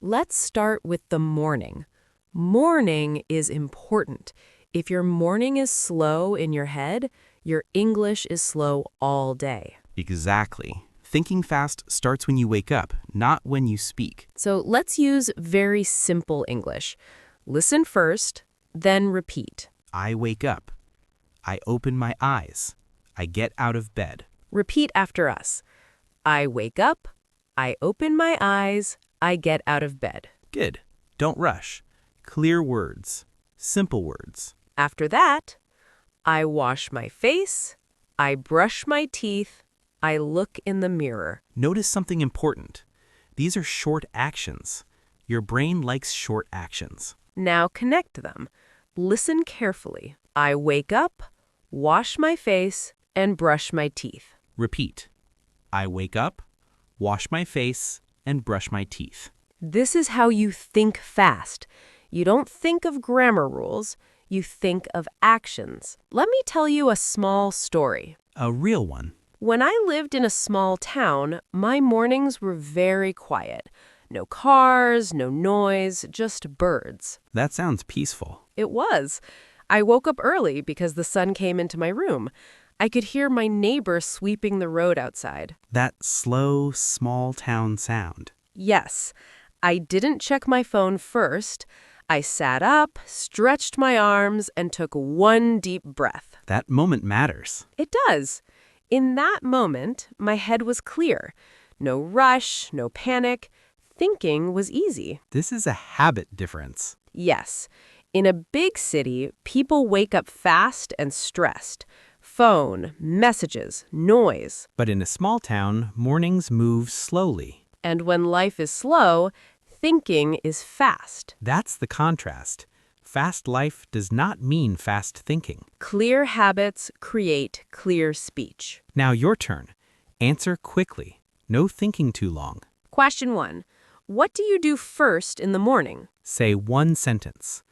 Let's start with the morning. Morning is important. If your morning is slow in your head, your English is slow all day. Exactly. Thinking fast starts when you wake up, not when you speak. So let's use very simple English. Listen first, then repeat. I wake up. I open my eyes. I get out of bed. Repeat after us. I wake up. I open my eyes. I get out of bed. Good. Don't rush. Clear words. Simple words. After that, I wash my face. I brush my teeth. I look in the mirror. Notice something important. These are short actions. Your brain likes short actions. Now connect them. Listen carefully. I wake up, wash my face, and brush my teeth. Repeat. I wake up, wash my face, and brush my teeth. This is how you think fast. You don't think of grammar rules, you think of actions. Let me tell you a small story. A real one. When I lived in a small town, my mornings were very quiet. No cars, no noise, just birds. That sounds peaceful. It was. I woke up early because the sun came into my room. I could hear my neighbor sweeping the road outside. That slow, small town sound. Yes. I didn't check my phone first. I sat up, stretched my arms, and took one deep breath. That moment matters. It does. In that moment, my head was clear. No rush, no panic. Thinking was easy. This is a habit difference. Yes. In a big city, people wake up fast and stressed. Phone, messages, noise. But in a small town, mornings move slowly. And when life is slow, thinking is fast. That's the contrast. Fast life does not mean fast thinking. Clear habits create clear speech. Now your turn. Answer quickly. No thinking too long. Question 1. What do you do first in the morning? Say one sentence.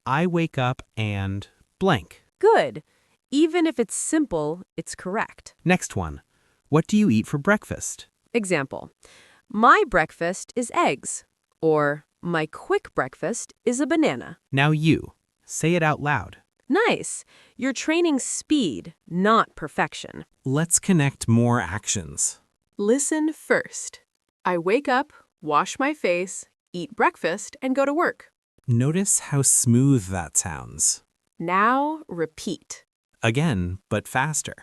I wake up and blank. Good. Even if it's simple, it's correct. Next one. What do you eat for breakfast? Example. My breakfast is eggs. Or, my quick breakfast is a banana. Now you. Say it out loud. Nice. You're training speed, not perfection. Let's connect more actions. Listen first. I wake up, wash my face, eat breakfast, and go to work. Notice how smooth that sounds. Now repeat. Again, but faster.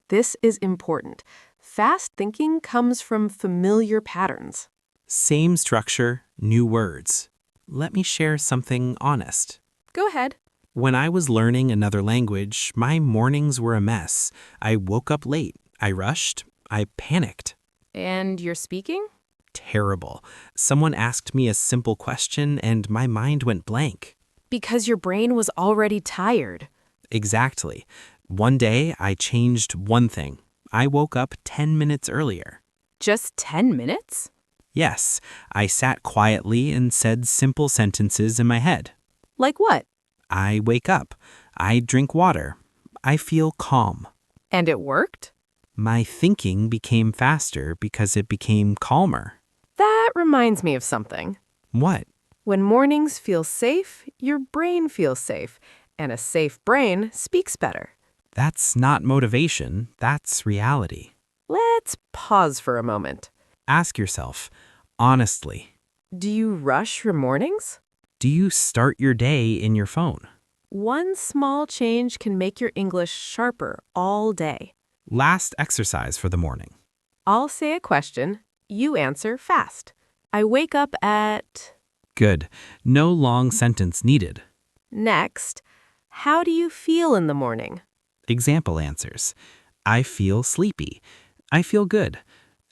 This is important. Fast thinking comes from familiar patterns. Same structure, new words. Let me share something honest. Go ahead. When I was learning another language, my mornings were a mess. I woke up late. I rushed. I panicked. And you're speaking? Terrible. Someone asked me a simple question and my mind went blank. Because your brain was already tired. Exactly. One day, I changed one thing. I woke up 10 minutes earlier. Just 10 minutes? Yes, I sat quietly and said simple sentences in my head. Like what? I wake up. I drink water. I feel calm. And it worked? My thinking became faster because it became calmer. That reminds me of something. What? When mornings feel safe, your brain feels safe, and a safe brain speaks better. That's not motivation, that's reality. Let's pause for a moment. Ask yourself, honestly, Do you rush your mornings? do you start your day in your phone? One small change can make your English sharper all day. Last exercise for the morning. I'll say a question. You answer fast. I wake up at... Good. No long sentence needed. Next, how do you feel in the morning? Example answers. I feel sleepy. I feel good.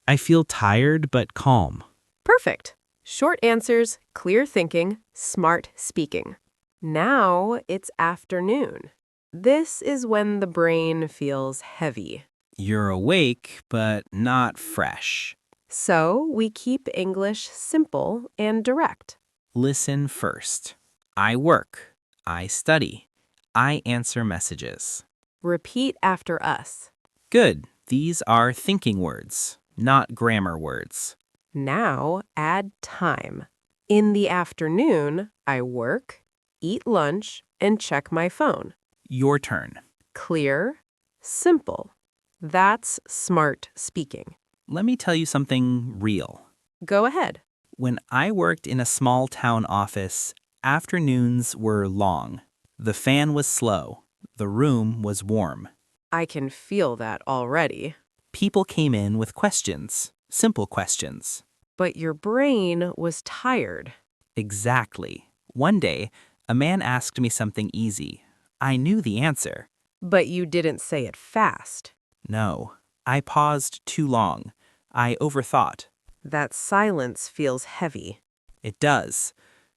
I feel tired but calm. Perfect. Short answers, clear thinking, smart speaking. Now it's afternoon. This is when the brain feels heavy. You're awake but not fresh. So we keep English simple and direct. Listen first. I work. I study. I answer messages. Repeat after us. Good. These are thinking words, not grammar words. Now add time. In the afternoon, I work, eat lunch, and check my phone. Your turn. Clear, simple. That's smart speaking. Let me tell you something real. Go ahead. When I worked in a small town office, afternoons were long. The fan was slow. The room was warm. I can feel that already. People came in with questions, simple questions. But your brain was tired. Exactly. One day, a man asked me something easy. I knew the answer. But you didn't say it fast. No, I paused too long. I overthought. That silence feels heavy. It does.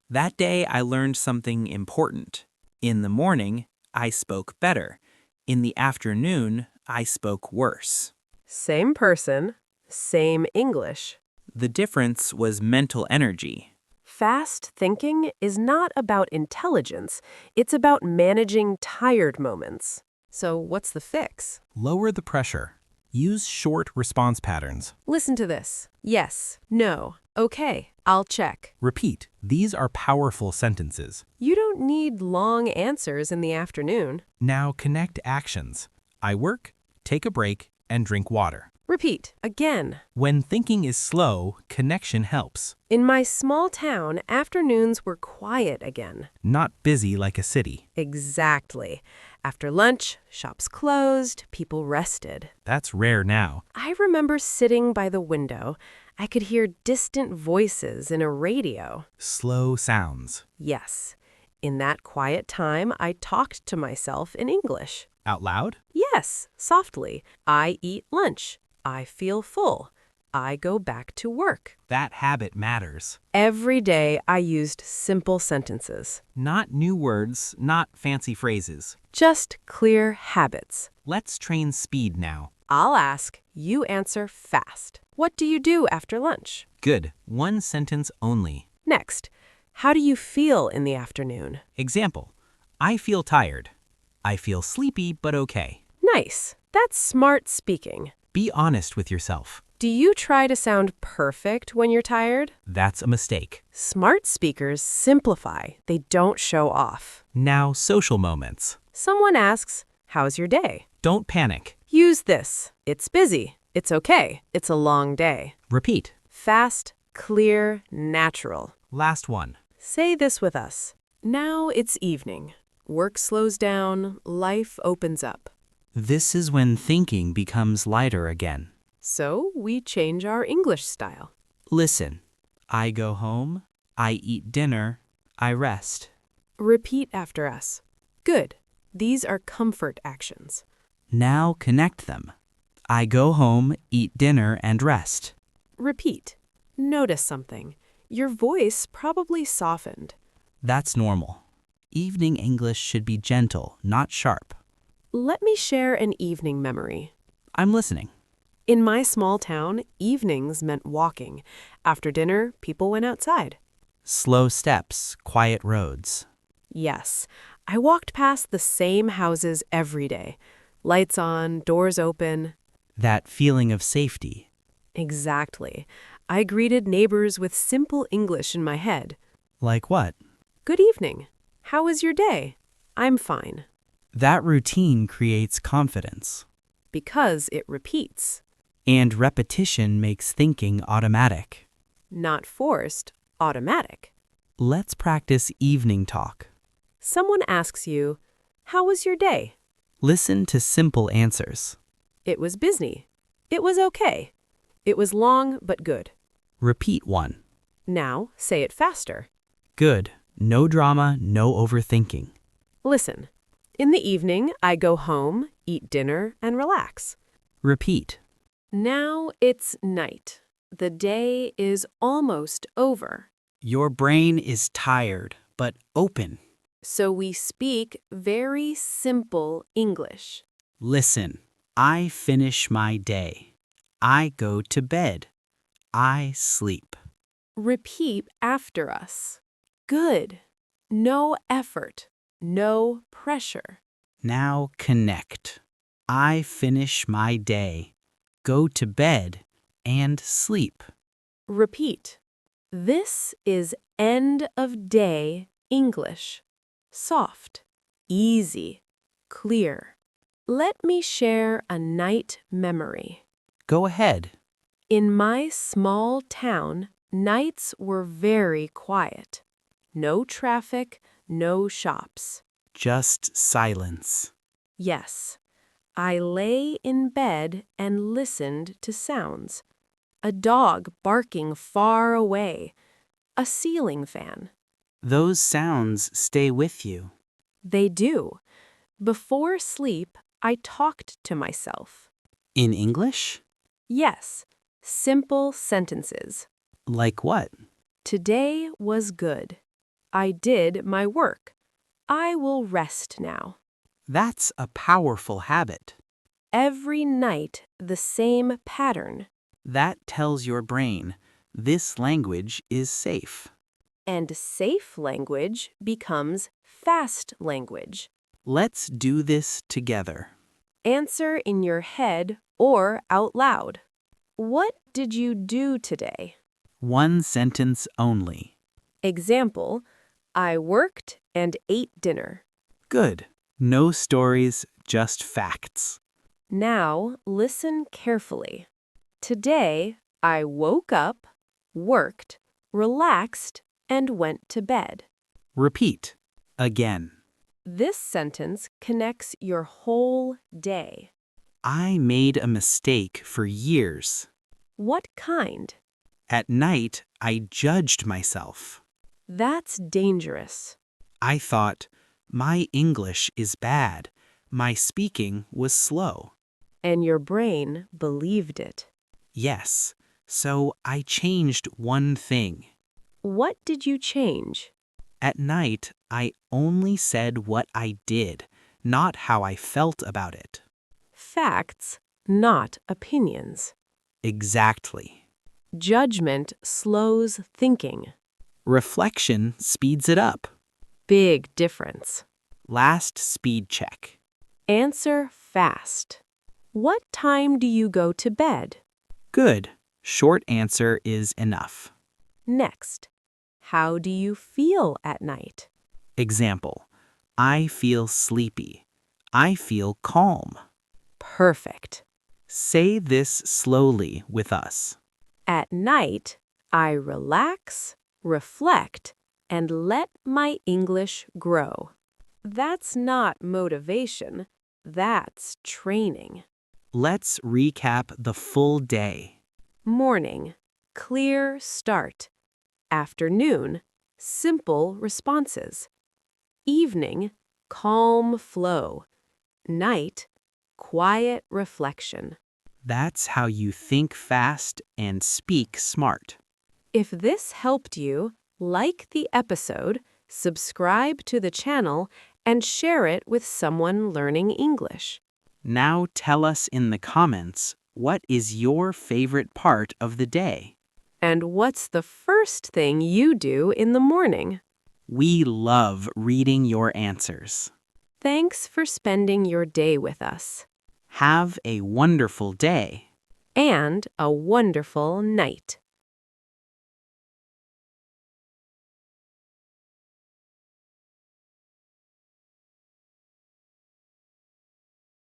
That day, I learned something important. In the morning, I spoke better. In the afternoon, I spoke worse. Same person, same English. The difference was mental energy. Fast thinking is not about intelligence. It's about managing tired moments. So what's the fix? Lower the pressure. Use short response patterns. Listen to this. Yes, no, okay, I'll check. Repeat. These are powerful sentences. You don't need long answers in the afternoon. Now connect actions. I work, take a break, and drink water. Repeat, again. When thinking is slow, connection helps. In my small town, afternoons were quiet again. Not busy like a city. Exactly. After lunch, shops closed, people rested. That's rare now. I remember sitting by the window. I could hear distant voices in a radio. Slow sounds. Yes. In that quiet time, I talked to myself in English. Out loud? Yes, softly. I eat lunch. I feel full. I go back to work. That habit matters. Every day, I used simple sentences. Not new words, not fancy phrases. Just clear habits. Let's train speed now. I'll ask, you answer fast. What do you do after lunch? Good. One sentence only. Next, how do you feel in the afternoon? Example. I feel tired. I feel sleepy, but okay. Nice. That's smart speaking. Be honest with yourself. Do you try to sound perfect when you're tired? That's a mistake. Smart speakers simplify. They don't show off. Now, social moments. Someone asks, how's your day? Don't panic. Use this. It's busy. It's okay. It's a long day. Repeat. Fast, clear, natural. Last one. Say this with us. Now it's evening. Work slows down. Life opens up. This is when thinking becomes lighter again. So we change our English style. Listen. I go home. I eat dinner. I rest. Repeat after us. Good. These are comfort actions. Now connect them. I go home, eat dinner, and rest. Repeat. Notice something. Your voice probably softened. That's normal. Evening English should be gentle, not sharp. Let me share an evening memory. I'm listening. In my small town, evenings meant walking. After dinner, people went outside. Slow steps, quiet roads. Yes, I walked past the same houses every day. Lights on, doors open. That feeling of safety. Exactly. I greeted neighbors with simple English in my head. Like what? Good evening. How was your day? I'm fine. That routine creates confidence. Because it repeats. And repetition makes thinking automatic. Not forced, automatic. Let's practice evening talk. Someone asks you, how was your day? Listen to simple answers. It was busy. It was okay. It was long but good. Repeat one. Now say it faster. Good. No drama, no overthinking. Listen. In the evening, I go home, eat dinner, and relax. Repeat. Now it's night. The day is almost over. Your brain is tired, but open. So we speak very simple English. Listen. I finish my day. I go to bed. I sleep. Repeat after us. Good. No effort. No pressure. Now connect. I finish my day, go to bed, and sleep. Repeat. This is end of day English. Soft, easy, clear. Let me share a night memory. Go ahead. In my small town, nights were very quiet. No traffic, no shops. Just silence. Yes, I lay in bed and listened to sounds. A dog barking far away. A ceiling fan. Those sounds stay with you. They do. Before sleep, I talked to myself. In English? Yes, simple sentences. Like what? Today was good. I did my work. I will rest now. That's a powerful habit. Every night, the same pattern. That tells your brain this language is safe. And safe language becomes fast language. Let's do this together. Answer in your head or out loud. What did you do today? One sentence only. Example, I worked and ate dinner. Good. No stories, just facts. Now listen carefully. Today, I woke up, worked, relaxed, and went to bed. Repeat. Again. This sentence connects your whole day. I made a mistake for years. What kind? At night, I judged myself. That's dangerous. I thought, my English is bad. My speaking was slow. And your brain believed it. Yes, so I changed one thing. What did you change? At night, I only said what I did, not how I felt about it. Facts, not opinions. Exactly. Judgment slows thinking. Reflection speeds it up. Big difference. Last speed check. Answer fast. What time do you go to bed? Good. Short answer is enough. Next, how do you feel at night? Example. I feel sleepy. I feel calm. Perfect. Say this slowly with us. At night, I relax, reflect, and let my English grow. That's not motivation, that's training. Let's recap the full day. Morning, clear start. Afternoon, simple responses. Evening, calm flow. Night, quiet reflection. That's how you think fast and speak smart. If this helped you, like the episode, subscribe to the channel, and share it with someone learning English. Now tell us in the comments, what is your favorite part of the day? And what's the first thing you do in the morning? We love reading your answers. Thanks for spending your day with us. Have a wonderful day. And a wonderful night.